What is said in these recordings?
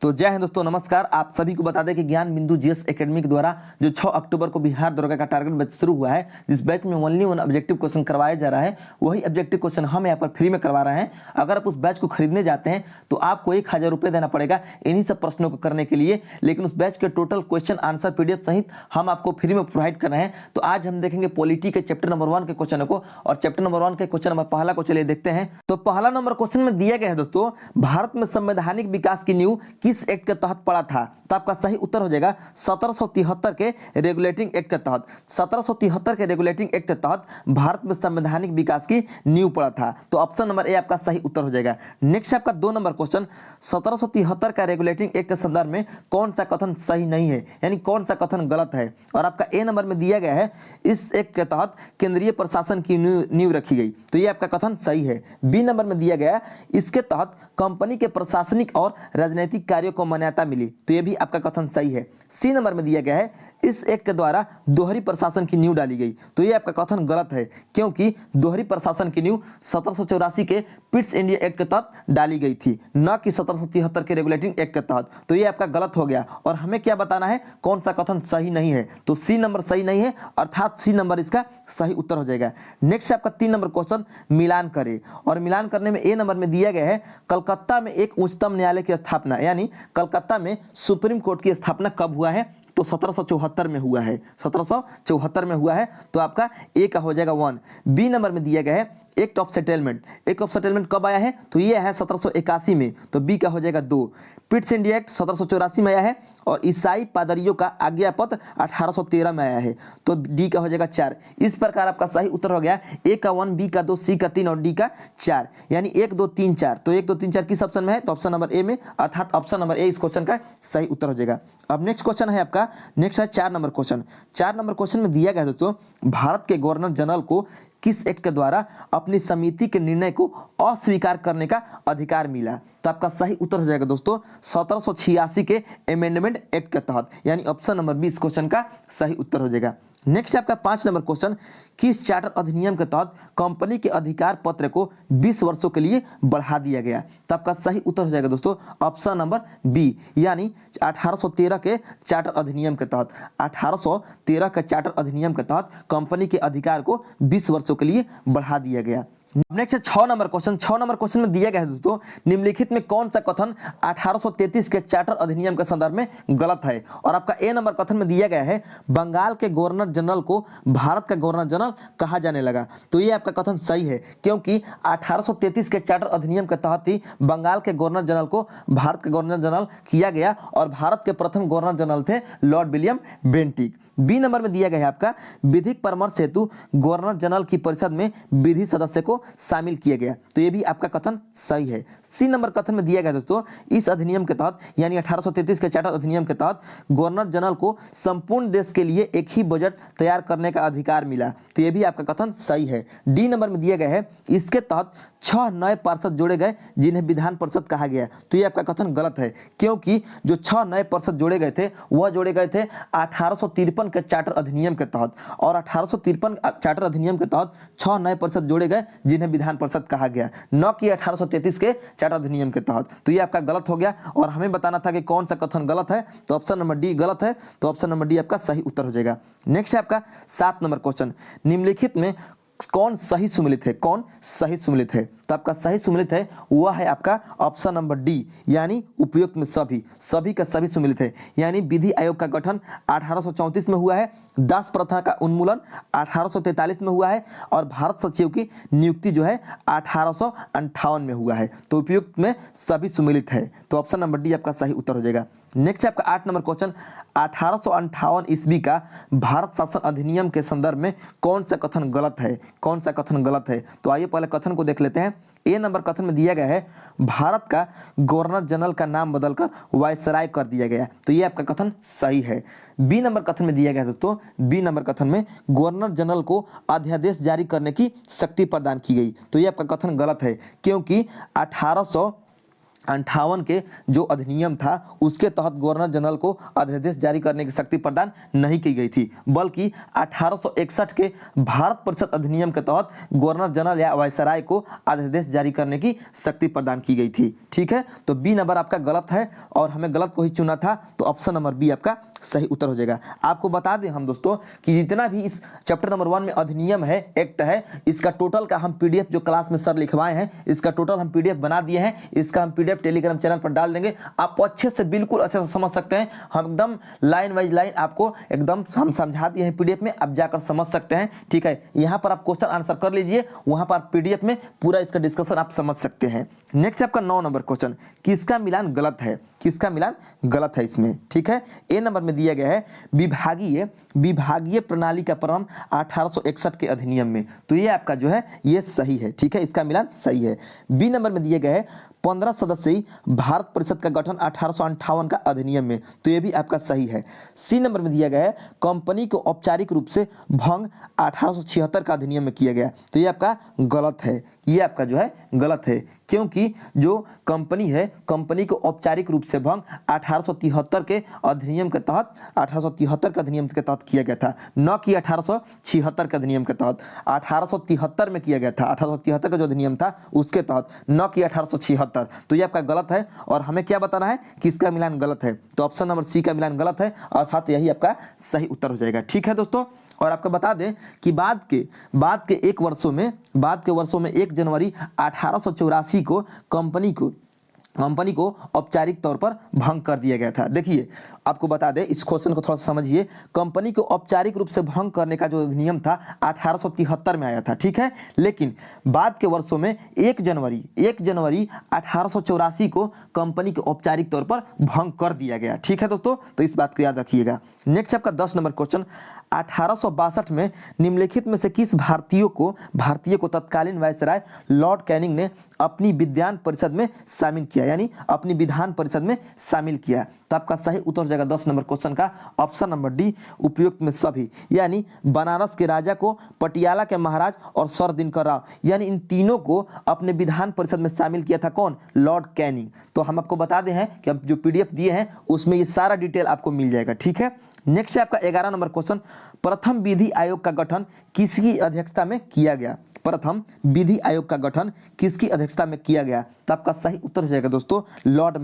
तो जय हिंद दोस्तों, नमस्कार। आप सभी को बता दें कि ज्ञान बिंदु जीएस एकेडमी के द्वारा जो 6 अक्टूबर को बिहार दरोगा का टारगेट बैच शुरू हुआ है, जिस बैच में ओनली वन ऑब्जेक्टिव क्वेश्चन करवाया जा रहा है, वही ऑब्जेक्टिव क्वेश्चन हम यहाँ पर फ्री में करवा रहे हैं। अगर आप उस बैच को खरीदने जाते हैं तो आपको 1000 रुपये देना पड़ेगा इन्हीं सब प्रश्नों को करने के लिए, लेकिन उस बैच के टोटल क्वेश्चन आंसर पीडीएफ सहित हम आपको फ्री में प्रोवाइड कर रहे हैं। तो आज हम देखेंगे पॉलिटी के चैप्टर नंबर 1 के क्वेश्चन को, और चैप्टर नंबर 1 के क्वेश्चन नंबर पहला को चलिए देखते हैं। तो पहला नंबर क्वेश्चन में दिया गया है दोस्तों, भारत में संवैधानिक विकास की नींव किस एक्ट के तहत पड़ा था? तो आपका सही उत्तर हो जाएगा 1773 के रेगुलेटिंग एक्ट के तहत। 1773 के रेगुलेटिंग एक्ट के तहत भारत में संवैधानिक विकास की नींव पड़ा था। तो ऑप्शन नंबर ए आपका सही उत्तर हो जाएगा। नेक्स्ट आपका 2 नंबर क्वेश्चन, 1773 का रेगुलेटिंग एक्ट के संदर्भ में कौन सा कथन सही नहीं है, यानी कौन सा कथन गलत है? और आपका ए नंबर में दिया गया है इस एक्ट के तहत केंद्रीय प्रशासन की नींव रखी गई, तो ये आपका कथन सही है। बी नंबर में दिया गया इसके तहत कंपनी के प्रशासनिक और राजनीतिक कार्यों को मान्यता मिली, तो ये भी आपका कथन सही है। सी नंबर में दिया गया है इस एक्ट के द्वारा दोहरी प्रशासन की नींव डाली गई, तो ये आपका कथन गलत है, क्योंकि दोहरी प्रशासन की नींव 1784 के पिट्स इंडिया एक्ट के तहत डाली गई थी, न कि 1773 के रेगुलेटिंग एक्ट के तहत। तो ये आपका गलत हो गया, और हमें क्या बताना है कौन सा कथन सही नहीं है? तो सी नंबर सही नहीं है, अर्थात सी नंबर इसका सही उत्तर हो जाएगा। नेक्स्ट आपका 3 नंबर क्वेश्चन, मिलान करें। और मिलान करने में ए नंबर में दिया गया है कलकत्ता में एक उच्चतम न्यायालय की स्थापना, यानी कलकत्ता में सुप्रीम कोर्ट की स्थापना कब हुआ है? तो 1774 में हुआ है, 1774 में हुआ है, तो आपका ए का हो जाएगा 1। बी नंबर में दिया गया है act of settlement. Act of settlement कब आया है? तो ये है 1781 में, तो बी का हो जाएगा 2। पिट्स इंडिया एक्ट 1784 में आया है, और ईसाई पादरियों का आज्ञा पत्र 1813 में आया है, तो डी का हो जाएगा 4। इस प्रकार आपका सही उत्तर हो गया ए का 1, बी का 2, सी का 3 और डी का 4, यानी 1 2 3 4। तो 1 2 3 4 किस ऑप्शन में है? तो ऑप्शन नंबर ए में, अर्थात ऑप्शन नंबर ए इस क्वेश्चन का सही उत्तर हो जाएगा। अब नेक्स्ट क्वेश्चन है आपका, नेक्स्ट है 4 नंबर क्वेश्चन। 4 नंबर क्वेश्चन में दिया गया है दोस्तों, भारत के गवर्नर जनरल को किस एक्ट के द्वारा अपनी समिति के निर्णय को अस्वीकार करने का अधिकार मिला? तो आपका सही उत्तर हो जाएगा दोस्तों 1786 के अमेंडमेंट एक्ट के तहत, यानी ऑप्शन नंबर बी इस क्वेश्चन का सही उत्तर हो जाएगा। नेक्स्ट आपका 5 नंबर क्वेश्चन, किस चार्टर अधिनियम के तहत कंपनी के अधिकार पत्र को 20 वर्षों के लिए बढ़ा दिया गया? तो आपका सही उत्तर हो जाएगा दोस्तों ऑप्शन नंबर बी, यानी 1813 के चार्टर अधिनियम के तहत। 1813 के चार्टर अधिनियम के तहत कंपनी के अधिकार को 20 वर्षों के लिए बढ़ा दिया गया। नेक्स्ट है 6 नंबर क्वेश्चन। 6 नंबर क्वेश्चन में दिया गया है दोस्तों, निम्नलिखित में कौन सा कथन 1833 के चार्टर अधिनियम के संदर्भ में गलत है? और आपका ए नंबर कथन में दिया गया है बंगाल के गवर्नर जनरल को भारत का गवर्नर जनरल कहा जाने लगा, तो ये आपका कथन सही है, क्योंकि 1833 के चार्टर अधिनियम के तहत ही बंगाल के गवर्नर जनरल को भारत का गवर्नर जनरल किया गया, और भारत के प्रथम गवर्नर जनरल थे Lord William Bentinck. B number में दिया गया है आपका विधिक परामर्श हेतु गवर्नर जनरल की परिषद में विधि सदस्य को शामिल किया गया, तो ये भी आपका कथन सही है। सी नंबर कथन में दिया गया दोस्तों, इस अधिनियम के तहत यानी 1833 के चार्टर अधिनियम के तहत गवर्नर जनरल को संपूर्ण देश के लिए एक ही बजट तैयार करने का अधिकार मिला, तो ये भी आपका कथन सही है। डी नंबर में दिया गया है इसके तहत 6 नए पार्षद जोड़े गए जिन्हें विधान परिषद कहा गया, तो ये आपका कथन गलत है, क्योंकि जो 6 नए पार्षद जोड़े गए थे वह जोड़े गए थे 1853 के चार्टर अधिनियम के तहत, और 1853 चार्टर अधिनियम के तहत 6 नए परिषद जोड़े गए जिन्हें विधान परिषद कहा गया, न कि 1833 के चार्टर अधिनियम के तहत। तो ये आपका गलत हो गया, और हमें बताना था कि कौन सा कथन गलत है, तो ऑप्शन नंबर डी गलत है, तो ऑप्शन नंबर डी आपका सही उत्तर हो जाएगा। नेक्स्ट है आपका 7 नंबर क्वेश्चन, निम्नलिखित में कौन सही सुमेलित है? कौन सही सुमेलित है? तो आपका सही सुमेलित है वह है आपका ऑप्शन नंबर डी, यानी उपयुक्त में सभी, सभी का सभी सुमेलित है, यानी विधि आयोग का गठन 1834 में हुआ है, दास प्रथा का उन्मूलन 1843 में हुआ है, और भारत सचिव की नियुक्ति जो है 1858 में हुआ है, तो उपयुक्त में सभी सुमेलित है, तो ऑप्शन नंबर डी आपका सही उत्तर हो जाएगा। नेक्स्ट आपका 8 नंबर क्वेश्चन, 1858 ईस्वी का भारत शासन अधिनियम के संदर्भ में कौन सा कथन गलत है? कौन सा कथन गलत है? तो आइए पहले कथन को देख लेते हैं। ए नंबर कथन में दिया गया है भारत का गवर्नर जनरल का नाम बदलकर वायसराय कर दिया गया, तो ये आपका कथन सही है। बी नंबर कथन में दिया गया दोस्तों, बी नंबर कथन में गवर्नर जनरल को अध्यादेश जारी करने की शक्ति प्रदान की गई, तो ये आपका कथन गलत है, क्योंकि 58 के जो अधिनियम था उसके तहत गवर्नर जनरल को अध्यादेश जारी करने की शक्ति प्रदान नहीं की गई थी, बल्कि 1861 के भारत परिषद अधिनियम के तहत गवर्नर जनरल या वायसराय को अध्यादेश जारी करने की शक्ति प्रदान की गई थी। ठीक है, तो बी नंबर आपका गलत है और हमें गलत को ही चुना था, तो ऑप्शन नंबर बी आपका सही उत्तर हो जाएगा। आपको बता दें हम दोस्तों कि जितना भी इस चैप्टर नंबर 1 में अधिनियम है, एक्ट है, इसका टोटल का हम पीडीएफ जो क्लास में सर लिखवाए हैं, इसका टोटल हम पीडीएफ बना दिए हैं। इसका हम पीडीएफ टेलीग्राम चैनल पर डाल देंगे, आप अच्छे से बिल्कुल अच्छे से समझ सकते हैं। हम एकदम लाइन वाइज लाइन आपको एकदम हम समझा दिए हैं पीडीएफ में, आप जाकर समझ सकते हैं। ठीक है, यहाँ पर आप क्वेश्चन आंसर कर लीजिए, वहाँ पर पीडीएफ में पूरा इसका डिस्कशन आप समझ सकते हैं। नेक्स्ट आपका 9 नंबर क्वेश्चन, किसका मिलान गलत है? किसका मिलान गलत है इसमें? ठीक है, ए नंबर में दिया गया है विभागीय प्रणाली का प्रारंभ 1861 के अधिनियम में, तो ये आपका जो है ये सही है। ठीक है, इसका मिलान सही है। बी नंबर में दिया गया है 15 सदस्यीय भारत परिषद का गठन 1858 का अधिनियम में, तो ये भी आपका सही है। सी नंबर में दिया गया है कंपनी को औपचारिक रूप से भंग 1876 का अधिनियम में किया गया, तो ये आपका गलत है। ये आपका जो है गलत है, क्योंकि जो कंपनी है, कंपनी को औपचारिक रूप से भंग 1873 के अधिनियम के तहत 1873 के अधिनियम के तहत किया गया था, न कि 1876 के अधिनियम के तहत। 1873 में किया गया था, 1873 का जो अधिनियम था उसके तहत, न कि 1876। तो ये आपका गलत है और हमें क्या बताना है कि इसका मिलान गलत है, तो ऑप्शन नंबर सी का मिलान गलत है, अर्थात यही आपका सही उत्तर हो जाएगा। ठीक है दोस्तों, और आपको बता दें कि बाद के वर्षों में 1 जनवरी 1884 को कंपनी को औपचारिक तौर पर भंग कर दिया गया था। देखिए, आपको बता दें, इस क्वेश्चन को थोड़ा सा समझिए। कंपनी को औपचारिक रूप से भंग करने का जो नियम था 1873 में आया था। ठीक है, लेकिन बाद के वर्षों में 1 जनवरी 1884 को कंपनी को औपचारिक तौर पर भंग कर दिया गया। ठीक है दोस्तों, तो इस बात को याद रखिएगा। नेक्स्ट आपका 10 नंबर क्वेश्चन, 1862 में निम्नलिखित में से किस भारतीय को तत्कालीन वायसराय लॉर्ड कैनिंग ने अपनी विधान परिषद में शामिल किया, यानी अपनी विधान परिषद में शामिल किया? तो आपका सही उत्तर हो जाएगा 10 नंबर क्वेश्चन का ऑप्शन नंबर डी, उपयुक्त में सभी, यानी बनारस के राजा को, पटियाला के महाराज और सर दिनकर राव, यानी इन तीनों को अपने विधान परिषद में शामिल किया था कौन? Lord Canning. तो हम आपको बता दे हैं कि हम जो पीडीएफ दिए हैं उसमें ये सारा डिटेल आपको मिल जाएगा। ठीक है, नेक्स्ट है आपका 11 नंबर क्वेश्चन, प्रथम विधि आयोग का गठन किसकी अध्यक्षता में किया गया? प्रथम विधि आयोग का गठन किसकी अध्यक्षता में किया गया? तो आपका सही उत्तर हो जाएगा दोस्तों लॉर्ड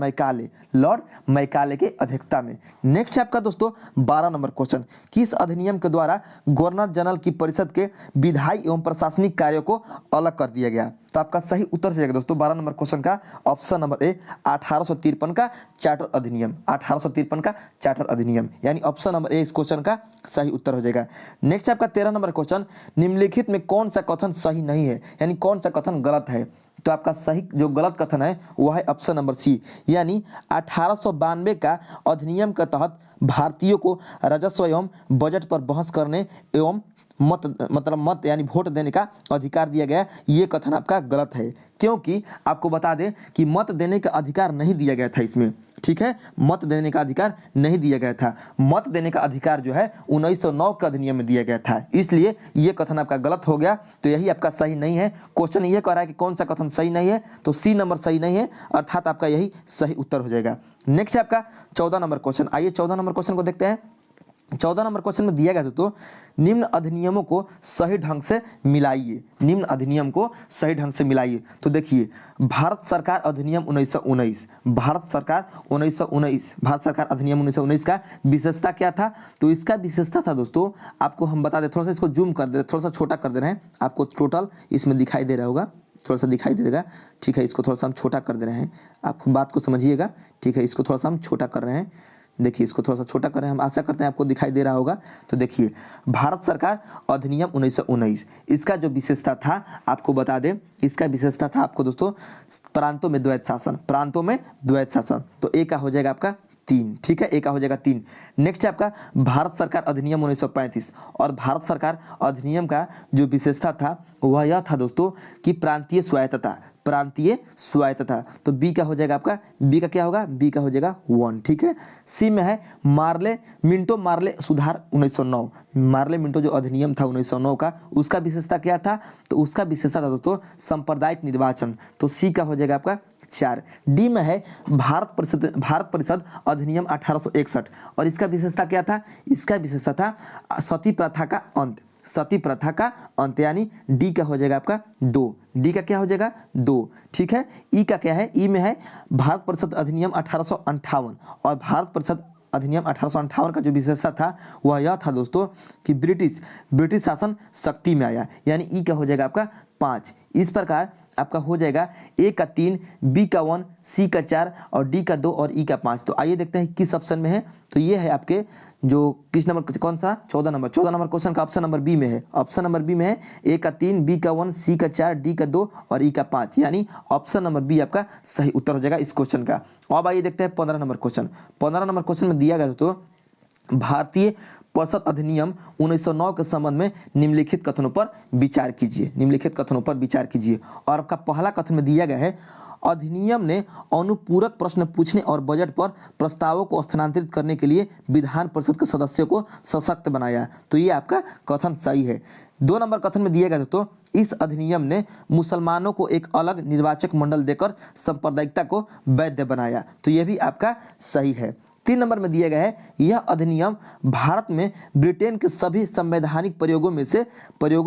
मैकाले के अध्यक्षता में। नेक्स्ट है आपका दोस्तों 12 नंबर क्वेश्चन, किस अधिनियम के द्वारा गवर्नर जनरल की परिषद के विधायी एवं प्रशासनिक कार्यों को अलग कर दिया गया? तो आपका सही उत्तर हो जाएगा दोस्तों 12 नंबर क्वेश्चन का ऑप्शन नंबर ए, 1853 का चार्टर अधिनियम। 1853 का चार्टर अधिनियम, यानी ऑप्शन नंबर ए इस क्वेश्चन का सही उत्तर हो जाएगा। नेक्स्ट आपका 13 नंबर क्वेश्चन, निम्नलिखित में कौन सा कथन सही नहीं है, यानी कौन सा कथन गलत है? तो आपका सही जो गलत कथन है वह है ऑप्शन नंबर सी, यानी 1892 का अधिनियम के तहत भारतीयों को राजस्व एवं बजट पर बहस करने एवं मत यानी वोट देने का अधिकार दिया गया, ये कथन आपका गलत है, क्योंकि आपको बता दें कि मत देने का अधिकार नहीं दिया गया था इसमें। ठीक है, मत देने का अधिकार नहीं दिया गया था। मत देने का अधिकार जो है 1909 के अधिनियम में दिया गया था, इसलिए ये कथन आपका गलत हो गया, तो यही आपका सही नहीं है। क्वेश्चन ये कह रहा है कि कौन सा कथन सही नहीं है, तो सी नंबर सही नहीं है, अर्थात आपका यही सही उत्तर हो जाएगा। नेक्स्ट है आपका 14 नंबर क्वेश्चन, आइए 14 नंबर क्वेश्चन को देखते हैं। 14 नंबर क्वेश्चन में दिया गया तो निम्न अधिनियमों को सही ढंग से मिलाइए, निम्न अधिनियम को सही ढंग से मिलाइए। तो देखिए, भारत सरकार अधिनियम 1919, भारत सरकार अधिनियम 1919 का विशेषता क्या था? तो इसका विशेषता था दोस्तों, आपको हम बता दें, थोड़ा सा इसको जूम कर दे, थोड़ा सा छोटा कर दे रहे हैं, आपको टोटल इसमें दिखाई दे रहा होगा, थोड़ा सा दिखाई दे देगा। ठीक है, इसको थोड़ा सा हम छोटा कर दे रहे हैं, आप बात को समझिएगा। ठीक है, इसको थोड़ा सा हम छोटा कर रहे हैं, देखिए इसको थोड़ा सा छोटा करें, हम आशा करते हैं आपको दिखाई दे रहा होगा। तो देखिए, भारत सरकार अधिनियम 1919, इसका जो विशेषता था आपको बता दें, इसका विशेषता था आपको दोस्तों प्रांतों में द्वैत शासन, तो ए का हो जाएगा आपका 3। ठीक है, ए का हो जाएगा 3। नेक्स्ट है आपका भारत सरकार अधिनियम 1935, और भारत सरकार अधिनियम का जो विशेषता था वह यह था दोस्तों कि प्रांतीय स्वायत्तता, तो बी का हो जाएगा आपका, बी का क्या होगा? बी का हो जाएगा 1। ठीक है, सी में है मिंटो मार्ले सुधार 1909, मार्ले मिंटो जो अधिनियम था 1909 का, उसका विशेषता क्या था? तो उसका विशेषता था दोस्तों सांप्रदायिक निर्वाचन, तो सी का हो जाएगा आपका 4। डी में है भारत परिषद अधिनियम 1861 और इसका विशेषता क्या था? इसका विशेषता था सती प्रथा का अंत, सती प्रथा का अंत, यानी डी का हो जाएगा आपका 2। डी का क्या हो जाएगा? 2। ठीक है। ई का क्या है? ई में है भारत परिषद अधिनियम 1858 और भारत परिषद अधिनियम 1858 का जो विशेषता था वह यह था दोस्तों कि ब्रिटिश शासन शक्ति में आया, यानी ई का हो जाएगा आपका 5। इस प्रकार आपका हो जाएगा ए का 3, बी का 1, सी का 4 और डी का 2 और ई का 5। तो आइए देखते हैं किस ऑप्शन में है। तो ये है आपके जो किस नंबर, कौन सा? 14 नंबर क्वेश्चन का ऑप्शन नंबर बी में है। ऑप्शन नंबर बी में है ए का 3, बी का 1, सी का 4, डी का 2 और ई का 5, यानी ऑप्शन नंबर बी आपका सही उत्तर हो जाएगा इस क्वेश्चन का। अब आइए देखते हैं 15 नंबर क्वेश्चन। 15 नंबर क्वेश्चन में दिया गया तो भारतीय परिषद अधिनियम 1909 के संबंध में निम्नलिखित कथनों पर विचार कीजिए। निम्नलिखित कथनों पर विचार कीजिए। और आपका पहला कथन में दिया गया है अधिनियम ने अनुपूरक प्रश्न पूछने और बजट पर प्रस्तावों को स्थानांतरित करने के लिए विधान परिषद के सदस्यों को सशक्त बनाया। तो ये आपका कथन सही है। 2 नंबर कथन में दिया गया तो इस अधिनियम ने मुसलमानों को एक अलग निर्वाचक मंडल देकर सांप्रदायिकता को वैध बनाया। तो ये भी आपका सही है। 3 नंबर में दिया गया है यह अधिनियम भारत में ब्रिटेन के सभी संवैधानिक प्रयोगों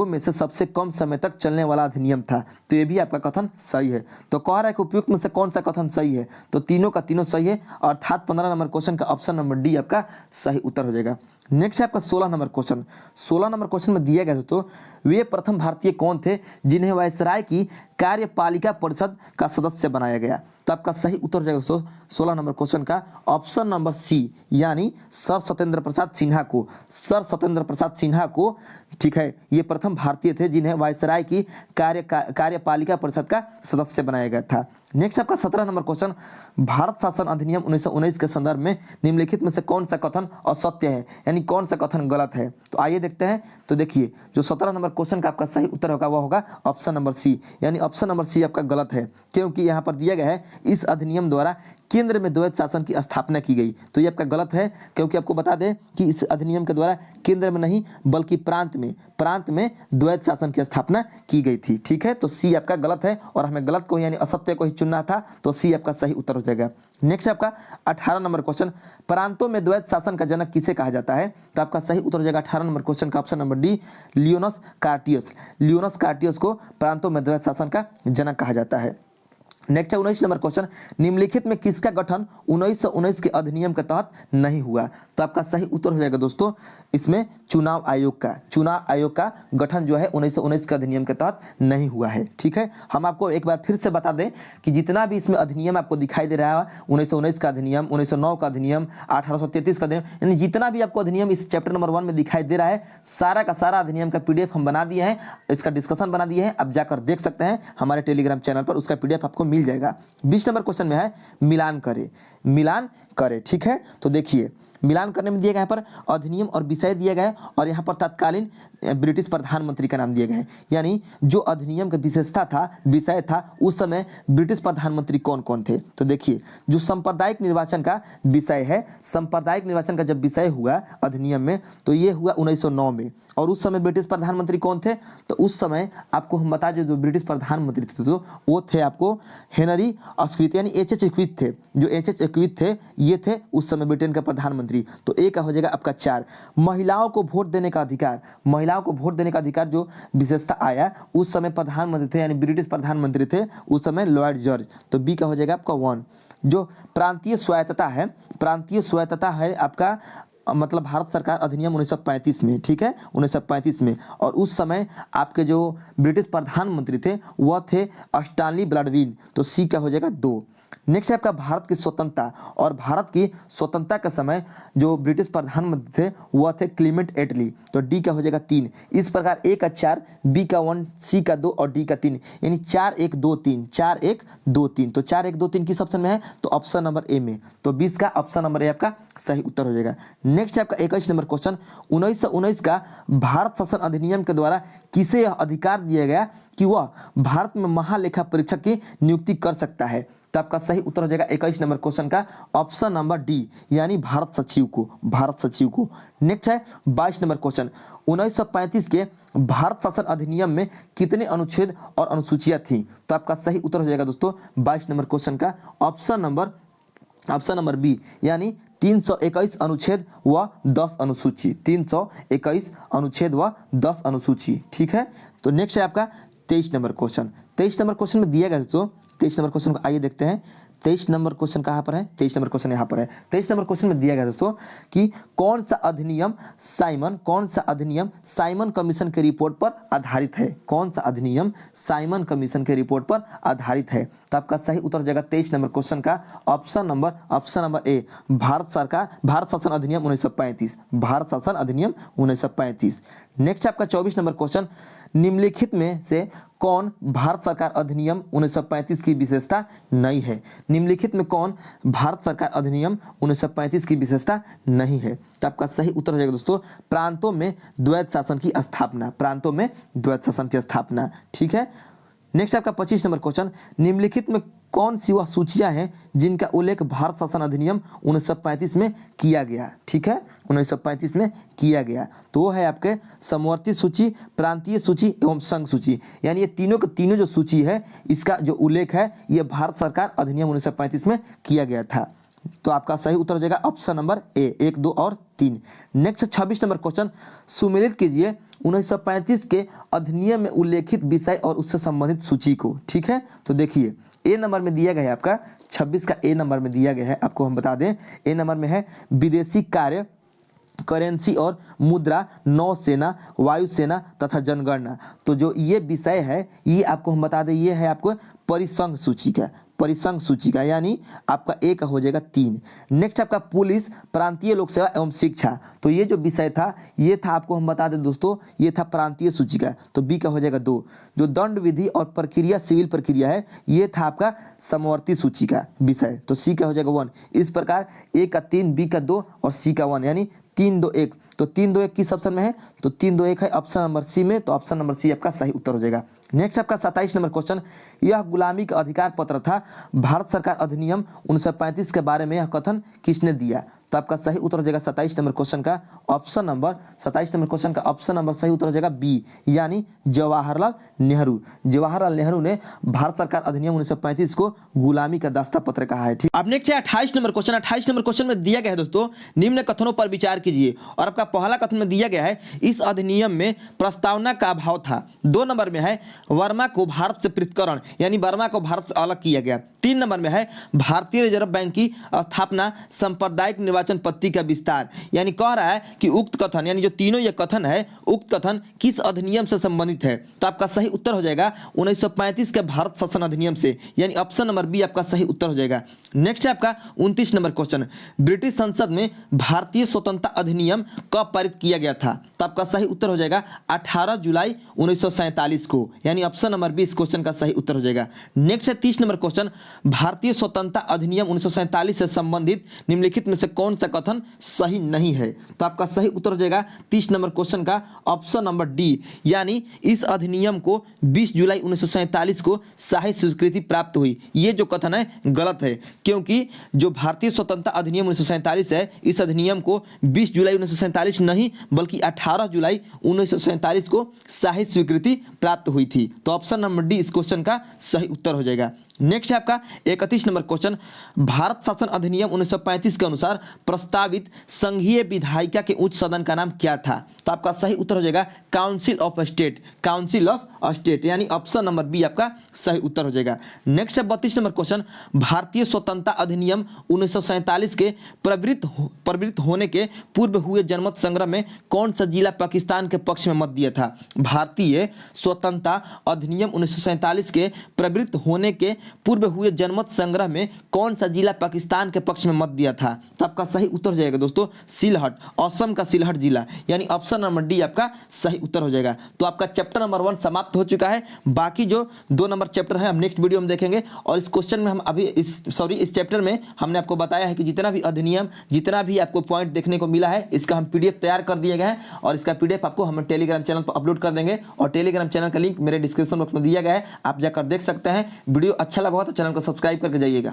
में से सबसे कम समय तक चलने वाला अधिनियम था। तो ये भी आपका कथन सही है। तो कह रहा है कि उपयुक्त में से कौन सा कथन सही है? तो तीनों का तीनों सही है, अर्थात 15 नंबर क्वेश्चन का ऑप्शन नंबर डी आपका सही उत्तर हो जाएगा। नेक्स्ट है आपका 16 नंबर क्वेश्चन। 16 नंबर क्वेश्चन में दिया गया था तो वे प्रथम भारतीय कौन थे जिन्हें वायसराय की कार्यपालिका परिषद का सदस्य बनाया गया? तो आपका सही उत्तर हो जाएगा दोस्तों 16 नंबर क्वेश्चन का ऑप्शन नंबर सी, यानी सर सत्येंद्र प्रसाद सिन्हा को। सर सत्येंद्र प्रसाद सिन्हा को, ठीक है, ये प्रथम भारतीय थे जिन्हें वायसराय की कार्यपालिका परिषद का सदस्य बनाया गया था। नेक्स्ट आपका 17 नंबर क्वेश्चन, भारत शासन अधिनियम 1919 के संदर्भ में निम्नलिखित में से कौन सा कथन असत्य है, यानी कौन सा कथन गलत है? तो आइए देखते हैं। तो देखिए जो 17 नंबर क्वेश्चन का आपका सही उत्तर होगा वह होगा ऑप्शन नंबर सी, यानी ऑप्शन नंबर सी आपका गलत है, क्योंकि यहाँ पर दिया गया है इस अधिनियम द्वारा केंद्र में द्वैत शासन की स्थापना की गई। तो ये आपका गलत है, क्योंकि आपको बता दें कि इस अधिनियम के द्वारा केंद्र में नहीं बल्कि प्रांत में द्वैत शासन की स्थापना की गई थी। ठीक है, तो सी आपका गलत है और हमें गलत को यानी असत्य को ही चुनना था, तो सी आपका सही उत्तर हो जाएगा। नेक्स्ट आपका 18 नंबर क्वेश्चन, प्रांतों में द्वैत शासन का जनक किसे कहा जाता है? तो आपका सही उत्तर हो जाएगा 18 नंबर क्वेश्चन का ऑप्शन नंबर डी, लियोनस कार्टियस। लियोनस कार्टियस को प्रांतों में द्वैत शासन का जनक कहा जाता है। नेक्स्ट है 19 नंबर क्वेश्चन, निम्नलिखित में किसका गठन 1919 के अधिनियम के तहत नहीं हुआ? तो आपका सही उत्तर हो जाएगा दोस्तों इसमें चुनाव आयोग का गठन जो है 1919 के अधिनियम के तहत नहीं हुआ है। ठीक है, हम आपको एक बार फिर से बता दें कि जितना भी इसमें अधिनियम आपको दिखाई दे रहा है 1919 का अधिनियम, 1909 का अधिनियम, 1833 का अधिनियम, यानी जितना भी आपको अधिनियम इस चैप्टर नंबर 1 में दिखाई दे रहा है सारा का सारा अधिनियम का PDF हम बना दिए हैं, इसका डिस्कशन बना दिए हैं, आप जाकर देख सकते हैं हमारे टेलीग्राम चैनल पर, उसका PDF आपको मिल जाएगा। 20 नंबर क्वेश्चन में है मिलान करे। ठीक है, तो देखिए मिलान करने में दिया गया, यहाँ पर अधिनियम और विषय दिया गया है और यहाँ पर तत्कालीन ब्रिटिश प्रधानमंत्री का नाम दिया गया है, यानी जो अधिनियम का विषय था उस समय ब्रिटिश प्रधानमंत्री कौन कौन थे? तो देखिए जो सांप्रदायिक निर्वाचन का विषय है, सांप्रदायिक निर्वाचन का जब विषय हुआ अधिनियम में तो ये हुआ 1909 में, और उस समय ब्रिटिश प्रधानमंत्री कौन थे? तो उस समय आपको हम बता दें जो ब्रिटिश प्रधानमंत्री थे तो वो थे आपको हेनरी अस्क्विथ, यानी H.H. एक्विथ थे। जो H.H. एक्विथ थे ये थे उस समय ब्रिटेन के प्रधानमंत्री। तो ए का हो जाएगा आपका 4। महिलाओं को वोट देने का अधिकार जो विशेषता आया उस समय प्रधानमंत्री थे, यानी ब्रिटिश प्रधानमंत्री थे उस समय लॉर्ड जॉर्ज। तो बी का हो जाएगा आपका 1। जो प्रांतीय स्वायत्तता है आपका मतलब भारत सरकार अधिनियम 1935 में, ठीक है 1935 में, और उस समय आपके जो ब्रिटिश प्रधानमंत्री थे वह थे स्टैनली ब्लडविन। तो सी का हो जाएगा 2। नेक्स्ट है आपका भारत की स्वतंत्रता के समय जो ब्रिटिश प्रधानमंत्री थे वह थे क्लीमेंट एटली। तो डी का हो जाएगा 3। इस प्रकार ए का 4, बी का 1, सी का 2 और डी का 3, यानी 4 1 2 3 4 1 2 3। तो 4 1 2 3 किस ऑप्शन में है? तो ऑप्शन नंबर ए में। तो 20 का ऑप्शन नंबर ए आपका सही उत्तर हो जाएगा। नेक्स्ट है आपका 21 नंबर क्वेश्चन, 1919 का भारत शासन अधिनियम के द्वारा किसे यह अधिकार दिया गया कि वह भारत में महालेखा परीक्षक की नियुक्ति कर सकता है? तो आपका सही उत्तर हो जाएगा 21 नंबर क्वेश्चन का ऑप्शन नंबर डी, यानी भारत सचिव को। नेक्स्ट है 22 नंबर क्वेश्चन, 1935 के भारत शासन अधिनियम में कितने अनुच्छेद और अनुसूचियां थी? तो आपका सही उत्तर हो जाएगा दोस्तों 22 नंबर क्वेश्चन का ऑप्शन नंबर बी, यानी 321 अनुच्छेद व 10 अनुसूची। 321 अनुच्छेद व 10 अनुसूची, ठीक है। तो नेक्स्ट है आपका 23 नंबर क्वेश्चन। 23 नंबर क्वेश्चन में दिया गया दोस्तों, 23 नंबर क्वेश्चन को आइए देखते हैं। 23 नंबर क्वेश्चन कहाँ पर है? 23 नंबर क्वेश्चन यहाँ पर है। 23 नंबर क्वेश्चन में दिया गया दोस्तों कि कौन सा अधिनियम साइमन कमीशन के रिपोर्ट पर आधारित है? कौन सा अधिनियम साइमन कमीशन के रिपोर्ट पर आधारित है? तो आपका सही उत्तर हो जाएगा 23 नंबर क्वेश्चन का ऑप्शन नंबर ए, भारत शासन अधिनियम 1935। भारत शासन अधिनियम 1935। नेक्स्ट आपका 24 नंबर क्वेश्चन, निम्नलिखित में से कौन भारत सरकार अधिनियम 1935 की विशेषता नहीं है? निम्नलिखित में कौन भारत सरकार अधिनियम 1935 की विशेषता नहीं है? तो आपका सही उत्तर हो जाएगा दोस्तों प्रांतों में द्वैत शासन की स्थापना, ठीक है। नेक्स्ट आपका 25 नंबर क्वेश्चन, निम्नलिखित में कौन सी वह सूचियां हैं जिनका उल्लेख भारत शासन अधिनियम 1935 में किया गया? ठीक है, 1935 में किया गया। तो वो है आपके समवर्ती सूची, प्रांतीय सूची एवं संघ सूची, यानी ये तीनों जो सूची है इसका जो उल्लेख है ये भारत सरकार अधिनियम 1935 में किया गया था। तो आपका सही उत्तर हो जाएगा ऑप्शन नंबर ए, 1, 2 और 3। नेक्स्ट 26 नंबर क्वेश्चन, सुमेलित कीजिए 1935 के अधिनियम में उल्लेखित विषय और उससे संबंधित सूची को। ठीक है, तो देखिए ए नंबर में दिया गया है आपका 26 का ए नंबर में दिया गया है, आपको हम बता दें ए नंबर में है विदेशी कार्य, करेंसी और मुद्रा, नौसेना, वायुसेना तथा जनगणना। तो जो ये विषय है ये आपको हम बता दें ये है आपको परिसंघ सूची का, यानी आपका ए का हो जाएगा 3। नेक्स्ट आपका पुलिस, प्रांतीय लोक सेवा एवं शिक्षा, तो ये जो विषय था ये था आपको हम बता दें दोस्तों ये था प्रांतीय सूची का, तो बी का हो जाएगा 2। जो दंड विधि और प्रक्रिया सिविल प्रक्रिया है ये था आपका समवर्ती सूची का विषय, तो सी का हो जाएगा 1। इस प्रकार ए का 3, बी का 2 और सी का 1, यानी 3, 2, 1। तो 3, 2, 1 किस ऑप्शन में है? तो 3, 2, 1 है ऑप्शन नंबर सी में, तो ऑप्शन नंबर सी आपका सही उत्तर हो जाएगा। नेक्स्ट आपका 27 नंबर क्वेश्चन, यह गुलामी का अधिकार पत्र था, भारत सरकार अधिनियम 1935 के बारे में यह कथन किसने दिया? तो आपका सही उत्तर हो जाएगा 27 नंबर क्वेश्चन का ऑप्शन नंबर 27 नंबर क्वेश्चन का ऑप्शन नंबर सही उत्तर हो जाएगा बी, यानी जवाहरलाल नेहरू ने भारत सरकार अधिनियम 1935 को गुलामी का दास्ता पत्र कहा है। ठीक, अब नेक्स्ट है 28 नंबर क्वेश्चन। 28 नंबर क्वेश्चन में दिया गया है दोस्तों निम्न कथनों पर विचार कीजिए, और आपका पहला कथन में दिया गया है इस अधिनियम में प्रस्तावना का अभाव था। 2 नंबर में है वर्मा को भारत से पृथक्करण, यानी वर्मा को भारत से अलग किया गया। 3 नंबर में है भारतीय रिजर्व बैंक की स्थापना, सांप्रदायिक निर्वाचन पद्धति का विस्तार, यानी कह रहा है कि उक्त कथन, यानी जो तीनों ये कथन है उक्त कथन किस अधिनियम से संबंधित है? तो आपका सही उत्तर हो जाएगा 1935 के भारत शासन अधिनियम से, यानी ऑप्शन नंबर बी आपका सही उत्तर हो जाएगा। नेक्स्ट है आपका 29 नंबर क्वेश्चन, ब्रिटिश संसद में भारतीय स्वतंत्रता अधिनियम कब पारित किया गया था? तो आपका सही उत्तर हो जाएगा 18 जुलाई 1947 को, यानी ऑप्शन नंबर बी इस क्वेश्चन का सही उत्तर हो जाएगा। नेक्स्ट है 30 नंबर क्वेश्चन, भारतीय स्वतंत्रता अधिनियम 1947 से संबंधित निम्नलिखित में से कौन सा कथन सही नहीं है? तो आपका सही उत्तर हो जाएगा 30 नंबर क्वेश्चन का ऑप्शन नंबर डी, यानी इस अधिनियम को 20 जुलाई 1947 को शाही स्वीकृति प्राप्त हुई। ये जो कथन है गलत है, क्योंकि जो भारतीय स्वतंत्रता अधिनियम 1947 है इस अधिनियम को 20 जुलाई 1947 नहीं बल्कि 18 जुलाई 1947 को शाही स्वीकृति प्राप्त हुई थी। तो ऑप्शन नंबर डी इस क्वेश्चन का सही उत्तर हो जाएगा। नेक्स्ट है आपका 31 नंबर क्वेश्चन, भारत शासन अधिनियम 1935 के अनुसार प्रस्तावित संघीय विधायिका के उच्च सदन का नाम क्या था? तो आपका सही उत्तर हो जाएगा काउंसिल ऑफ स्टेट, यानी ऑप्शन नंबर बी आपका सही उत्तर हो जाएगा। नेक्स्ट है 32 नंबर क्वेश्चन, भारतीय स्वतंत्रता अधिनियम 1947 के प्रवृत्त होने के पूर्व हुए जनमत संग्रह में कौन सा जिला पाकिस्तान के पक्ष में मत दिया था? भारतीय स्वतंत्रता अधिनियम 1947 के प्रवृत्त होने के पूर्व हुए जनमत संग्रह में कौन सा जिला पाकिस्तान के पक्ष में मत दिया था? तो आपका सही उत्तर हो जाएगा दोस्तों सिलहट, असम का सिलहट जिला, यानी ऑप्शन नंबर डी आपका सही उत्तर हो जाएगा। तो आपका चैप्टर नंबर 1 समाप्त हो चुका है। बाकी जो 2 नंबर चैप्टर है हम नेक्स्ट वीडियो में देखेंगे, और इस क्वेश्चन में हम अभी इस चैप्टर में हमने आपको बताया है कि जितना भी अधिनियम, जितना भी आपको पॉइंट देखने को मिला है इसका हम पीडीएफ तैयार कर दिए गए हैं, और इसका पीडीएफ आपको हम टेलीग्राम चैनल पर अपलोड कर देंगे, और टेलीग्राम चैनल का लिंक मेरे डिस्क्रिप्शन बॉक्स में दिया गया है, आप जाकर देख सकते हैं। वीडियो अच्छा लगा हो तो चैनल को सब्सक्राइब करके जाइएगा।